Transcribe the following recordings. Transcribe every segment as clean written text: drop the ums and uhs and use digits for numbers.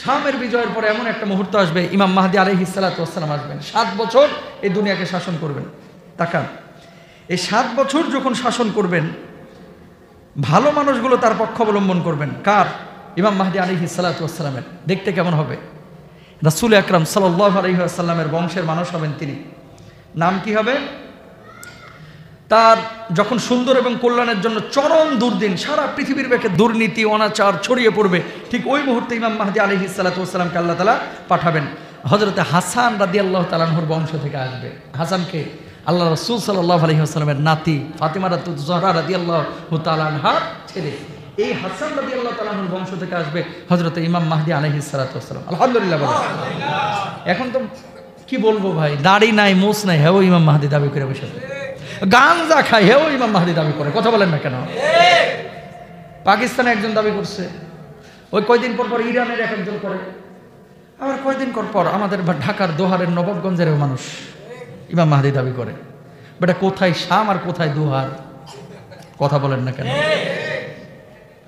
শামের বিজয়ের পরে এমন একটা মুহূর্ত আসবে, ইমাম মাহদী আলাইহিস সালাতু ওয়াস সালাম আসবেন, 7 বছর এই দুনিয়াকে শাসন করবেন। তাকান, এই 7 বছর যখন শাসন করবেন, ভালো মানুষগুলো তার পক্ষ অবলম্বন করবেন। কার? ইমাম মাহদী আলাইহিস সালাতু ওয়াস সালামের। দেখতে কেমন হবে? রাসূল আকরাম সাল্লাল্লাহু আলাইহি ওয়াসাল্লামের বংশের মানুষ হবেন তিনি। নাম কি হবে তার? যখন সুন্দর এবং কল্যাণের জন্য চরম দুর্দিন, সারা পৃথিবীর ব্যাপী দুর্নীতি অনাচার ছড়িয়ে পড়বে, ঠিক ওই মুহূর্তে ইমাম মাহদী আলাইহিস সালাতু ওয়াস সালামকে আল্লাহ তাআলা পাঠাবেন। হযরতে হাসান রাদিয়াল্লাহু তাআলা আনহুর বংশ থেকে আসবে। হাসানকে আল্লাহ রাসূল সাল্লাল্লাহু আলাইহি ওয়াসাল্লামের নাতি ফাতিমা জোহরা রাদিয়াল্লাহু তাআলা আনহার ছেলে। এই হাসান রাদিয়াল্লাহু তাআলা আনহুর বংশ থেকে আসবে হযরতে ইমাম মাহদী আলাইহিস সালাতু ওয়াস সালাম। আলহামদুলিল্লাহ বলেন। এখন তো কি বলবো ভাই, দাড়ি নাই, মোছ নাই, হেও ইমাম মাহদী দাবি করে বসে আছে। গাঞ্জা খায়, হেও ইমাম মাহদী দাবি করে। কথা বলেন না কেন? পাকিস্তানে একজন দাবি করছে, ওই কয়দিন পর পর ইরানের একজন করে, আবার কয়দিন পর আমাদের ঢাকার দোহারের নবাবগঞ্জের মানুষ ইমাম মাহদী দাবি করে। বেটা কোথায় শাম আর কোথায় দোহার? কথা বলেন না কেন?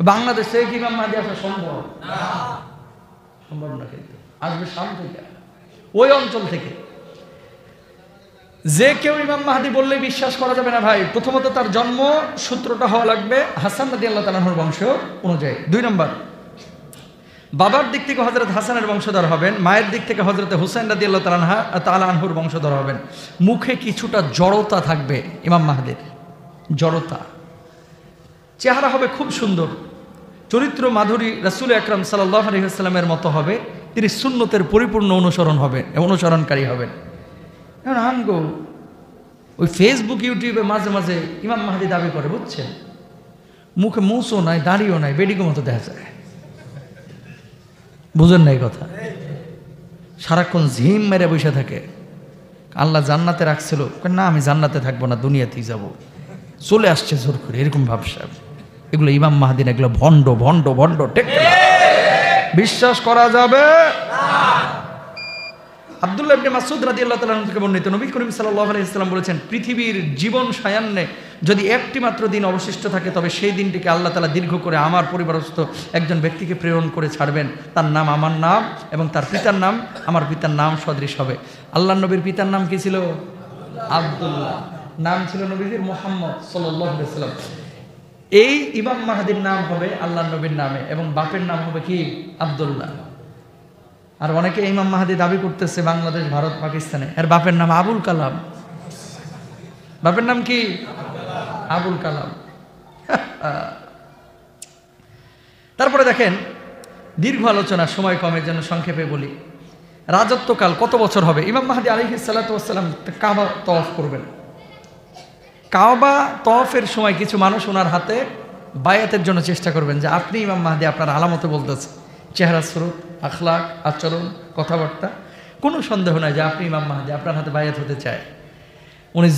বাংলাদেশে কি ইমাম মাহদী আসা সম্ভব? সম্ভব না, কিন্তু আসবে শাম থেকে, ওই অঞ্চল থেকে। যে কেউ ইমাম মাহদী বললে বিশ্বাস করা যাবে না ভাই। প্রথমত তার জন্ম সূত্রটা হওয়া লাগবে হাসান রাদিয়াল্লাহু তাআলা আনহুর বংশ অনুযায়ী। 2 নম্বর, বাবার দিক থেকে হযরত হাসানের বংশধর হবেন, মায়ের দিক থেকে হযরত হুসাইন রাদিয়াল্লাহু তাআলা আনহুর বংশধর হবেন। মুখে কিছুটা জড়তা থাকবে ইমাম মাহদীর, জড়তা। চেহারা হবে খুব সুন্দর, চরিত্র মাধুরী রাসূল আকরাম সাল্লাল্লাহু আলাইহি ওয়াসাল্লামের মতো হবে। তিনি সুন্নতের পরিপূর্ণ অনুসরণকারী হবেন। এখন আমগো ওই ফেসবুক ইউটিউবে মাঝে মাঝে ইমাম মাহদী দাবি করে, বুঝছেন, মুখে মুছও নাই, দাড়িও নাই, বেডিগো মতো দেখা যায়। বুঝেন না এই কথা? সারাক্ষণ ঝিম মেরে বসে থাকে। আল্লাহ জান্নাতে রাখছিল, না আমি জান্নাতে থাকবো না, দুনিয়াতেই যাব, চলে আসছে জোর করে, এরকম ভাবসা। এগুলো ইমাম মাহদী না, এগুলো ভণ্ড ভণ্ড ভণ্ড। ঠিক বিশ্বাস করা যাবে? আব্দুল্লাহ ইবনে মাসউদ রাদিয়াল্লাহু তাআলা থেকে বর্ণিত, নবী করিম সাল্লাল্লাহু আলাইহি ওয়াসাল্লাম বলেছেন, পৃথিবীর জীবন সায়ান্নে যদি একটি মাত্র দিন অবশিষ্ট থাকে, তবে সেই দিনটিকে আল্লাহ তাআলা দীর্ঘ করে আমার পরিবারস্থ একজন ব্যক্তিকে প্রেরণ করে ছাড়বেন। তার নাম আমার নাম এবং তার পিতার নাম আমার পিতার নাম সদৃশ হবে। আল্লাহর নবীর পিতার নাম কি ছিল? আব্দুল্লাহ। নাম ছিল নবীজির মুহাম্মদ সাল্লাল্লাহু আলাইহি ওয়াসাল্লাম। এই ইমাম মাহদীর নাম হবে আল্লাহর নবীর নামে এবং বাপের নাম হবে কি? আব্দুল্লাহ। আর অনেকে ইমাম মাহদী দাবি করতেছে বাংলাদেশ, ভারত, পাকিস্তানে, এর বাপের নাম আবুল কালাম। বাপের নাম কি? আবুল কালাম। তারপরে দেখেন, দীর্ঘ আলোচনা, সময় কমের জন্য সংক্ষেপে বলি। রাজত্বকাল কত বছর হবে? ইমাম মাহদী আলাইহিস সালাতু ওয়াস সালাম কাবা তওয়াফ করবেন। কাবা তওয়াফের সময় কিছু মানুষ ওনার হাতে বায়াতের জন্য চেষ্টা করবেন যে আপনি ইমাম মাহদী, আপনার আলামতে বলতেছে, চেহারা স্বরূপ, আখলাক, আচরণ, কথাবার্তা, কোনো সন্দেহ নাই যে আপনি ইমাম মাহদী, আপনার হাতে বায়াত হতে চায়। উনি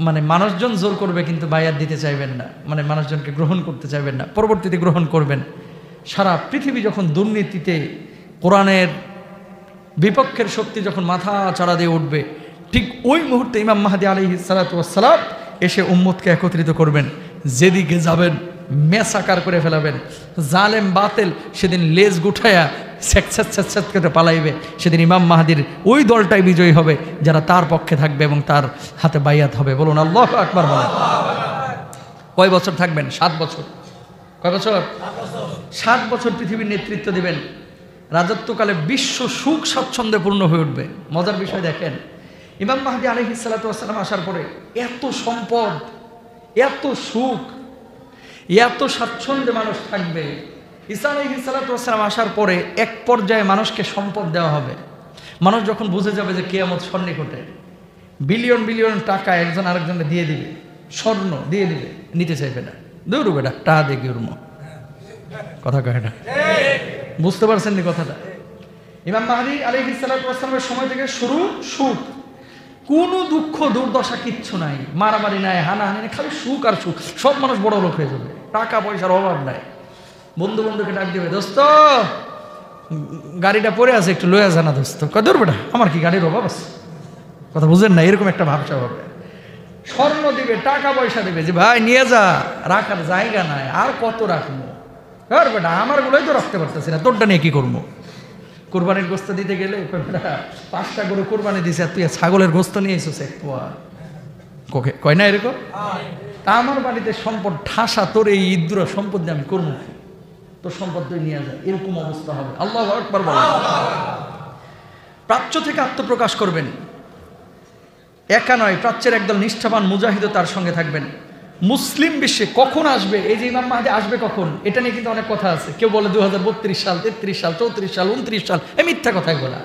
মানে মানুষজন জোর করবে কিন্তু বায়াত দিতে চাইবেন না, মানে মানুষজনকে গ্রহণ করতে চাইবেন না, পরবর্তীতে গ্রহণ করবেন। সারা পৃথিবী যখন দুর্নীতিতে, কোরআনের বিপক্ষের শক্তি যখন মাথা চাড়া দিয়ে উঠবে, ঠিক ওই মুহূর্তে ইমাম মাহদী আলাইহিস সালাতু ওয়াস সালাম এসে উম্মতকে একত্রিত করবেন। যেদিকে যাবেন মেসাকার করে ফেলাবেন। জালেম বাতিল সেদিন লেজ গুঠায়া স্যাঁত করে পালাইবে। সেদিন ইমাম মাহদীর ওই দলটাই বিজয়ী হবে যারা তার পক্ষে থাকবে এবং তার হাতে বাইয়াত হবে। বলুন আল্লাহু আকবার বলেন। কয় বছর থাকবেন? 7 বছর। কয় বছর? 7 বছর পৃথিবীর নেতৃত্ব দিবেন। রাজত্বকালে বিশ্ব সুখ স্বাচ্ছন্দ্যে পূর্ণ হয়ে উঠবে। মজার বিষয় দেখেন, ইমাম মাহদী আলাইহিস সালাতু ওয়াস সালাম আসার পরে এত সম্পদ, এত সুখ, এত স্বাচ্ছন্দ্যে মানুষ থাকবে। ঈসা আলাইহিস সালাতু ওয়াস সালাম আসার পরে এক পর্যায়ে মানুষকে সম্পদ দেওয়া হবে। মানুষ যখন বুঝে যাবে যে কিয়ামত সন্নিকটে, বিলিয়ন বিলিয়ন টাকা একজন আরেকজনকে দিয়ে দিবে, স্বর্ণ দিয়ে দিবে, নিতে চাইবে না। দৌড়ু বেটা, টাকা দিয়ে কি উড়মো? কথা কয় না? বুঝতে পারছেন নি কথাটা? ইমাম মাহদী আলাইহিস সালাতু ওয়াস সালামের সময় থেকে শুরু সুখ, কোনো দুঃখ দুর্দশা কিচ্ছু নাই, মারামারি নাই, হানাহানি নাই, খালি সুখ আর সুখ। সব মানুষ বড় লোক হয়ে যাবে, টাকা পয়সার অভাব নাই। বন্ধু বন্ধুকে ডাক দেবে, দোস্ত গাড়িটা পড়ে আছে, একটু লয়ে জানা দোস্ত। কদর বেটা, আমার কি গাড়ির অভাব আছে? কথা বুঝেন না? এরকম একটা ভাবসা হবে। স্বর্ণ দিবে, টাকা পয়সা দিবে, যে ভাই নিয়ে যা, রাখার জায়গা নাই, আর কত রাখবো? আর বেটা আমার গুলোই তো রাখতে পারতেছি না, তোরটা নিয়ে কি করবো? কোরবানির গোস্ত দিতে গেলে 5টা গরু কোরবানি দিছে, আর তুই ছাগলের গোস্ত নিয়ে এসেছিস এক পোয়া, কয় না এরকম? তা আমার বাড়িতে সম্পদ ঠাসা, তোর এই ইদ্র সম্পদ দিয়ে আমি করবো, তোর সম্পদ তুই নিয়ে যায়, এরকম অবস্থা হবে। আল্লাহু আকবার বলেন। প্রাচ্য থেকে আত্মপ্রকাশ করবেন, একা নয়, প্রাচ্যের একদল নিষ্ঠাবান মুজাহিদও তার সঙ্গে থাকবেন। মুসলিম বিশ্বে কখন আসবে, এই যে ইমাম মাহদী আসবে কখন, এটা নিয়ে কিন্তু অনেক কথা আছে। কেউ বলে 2032 সাল, 33 সাল, 34 সাল, 29 সাল, এই মিথ্যা কথাই বলা।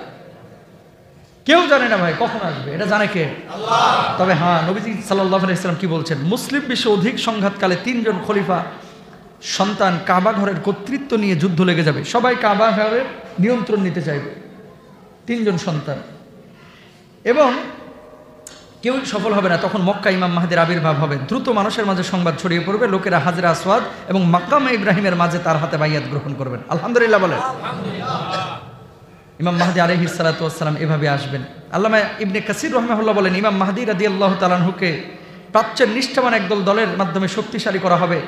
কেউ জানে না ভাই কখন আসবে, এটা জানে কে? আল্লাহ। তবে হ্যাঁ, নবীজি সাল্লাল্লাহু আলাইহি ওয়াসাল্লাম কি বলছেন, মুসলিম বিশ্বে অধিক সংঘাতকালে 3 জন খলিফা সন্তান কাবা ঘরের কর্তৃত্ব নিয়ে যুদ্ধ লেগে যাবে। সবাই কাবা ঘরের নিয়ন্ত্রণ নিতে চাইবে, 3 জন সন্তান, এবং কেউ সফল হবে না। তখন মক্কা ইমাম মাহদীর আবির্ভাব হবে। দ্রুত মানুষের মাঝে সংবাদ ছড়িয়ে পড়বে, লোকেরা হাজরা আসওয়াদ এবং মাকামে ইব্রাহিমের মাঝে তার হাতে বাইয়াত গ্রহণ করবেন। আলহামদুলিল্লাহ বলেন। ইমাম মাহদী আলাইহিস সালাতু ওয়াস সালাম এভাবে আসবেন। আল্লামা ইবনে কাসির রাহিমাহুল্লাহ বলেন, ইমাম মাহদী রাদিয়াল্লাহু তাআলা আনহুকে প্রাচ্যের নিষ্ঠাবান একদল দলের মাধ্যমে শক্তিশালী করা হবে।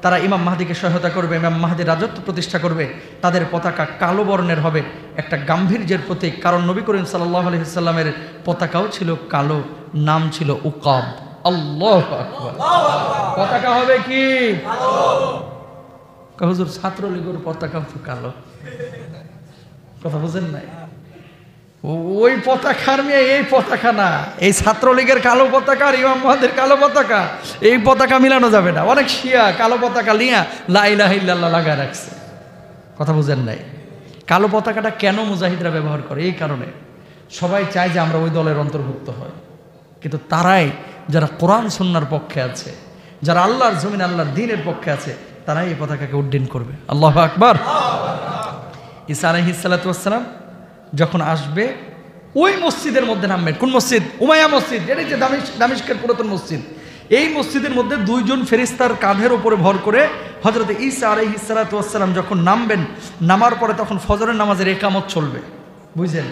তারা ইমাম মাহদীকে সহায়তা করবে, ইমাম মাহদীর রাজত্ব প্রতিষ্ঠা করবে। তাদের পতাকা কালো বর্ণের হবে, একটা গাম্ভীর্যের প্রতীক। কারণ নবী করিম সাল্লাল্লাহু আলাইহি সাল্লামের পতাকাও ছিল কালো, নাম ছিল উকাব। আল্লাহু আকবার। পতাকা হবে কি? কালো। হুজুর ছাত্রলীগের পতাকা তো কালো, কথা বুঝেন নাই? ওই পতাকার মেয়ে এই পতাকা না, এই ছাত্রলীগের কালো পতাকা আর ইমাম মাহদীর কালো পতাকা, এই পতাকা মিলানো যাবে না। অনেক শিয়া কালো পতাকা লিয়া লা ইলাহা ইল্লাল্লাহ লাগা রাখছে, কথা বুঝেন নাই? কালো পতাকাটা কেন মুজাহিদরা ব্যবহার করে? এই কারণে সবাই চায় যে আমরা ওই দলের অন্তর্ভুক্ত হয়, কিন্তু তারাই যারা কোরআন সুন্নাহর পক্ষে আছে, যারা আল্লাহর জমিন আল্লাহর দ্বীনের পক্ষে আছে, তারাই এই পতাকাকে উড্ডীন করবে। আল্লাহু আকবার। ঈসা আলাইহিস সালাতু ওয়াস সালাম যখন আসবে ওই মসজিদের মধ্যে নামবেন। কোন মসজিদ? উমাইয়া মসজিদ, এটা যে দামিশকের পুরাতন মসজিদ। এই মসজিদের মধ্যে 2 জন ফেরেশতার কাঁধের উপরে ভর করে হযরত ঈসা আলাইহিস সালাতু ওয়াস সালাম যখন নামবেন, নামার পরে তখন ফজরের নামাজের ইকামত চলবে, বুঝলেন?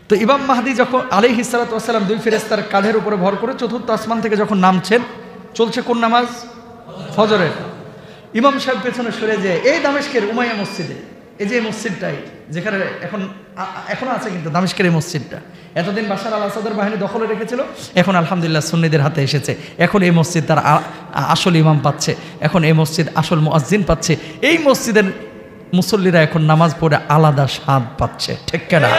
তো ইমাম মাহদী যখন আলাইহিস সালাতু ওয়াস সালাম 2 ফেরেশতার কাঁধের উপরে ভর করে চতুর্থ আসমান থেকে যখন নামছেন, চলছে কোন নামাজ? ফজরের। ইমাম সাহেব পেছনে সরে যায়, এই দামেশকের উমাইয়া মসজিদে, এই যে মসজিদটাই যেখানে এখনো আছে কিন্তু দামেশকের এই মসজিদটা, এতদিন বাশার আল আসাদের বাহিনী দখলে রেখেছিল, এখন আলহামদুলিল্লাহ সুন্নিদের হাতে এসেছে। এখন এই মসজিদ তার আসল ইমাম পাচ্ছে, এখন এই মসজিদ আসল মুয়াজ্জিন পাচ্ছে, এই মসজিদের মুসল্লিরা এখন নামাজ পড়ে আলাদা স্বাদ পাচ্ছে, ঠিক কিনা?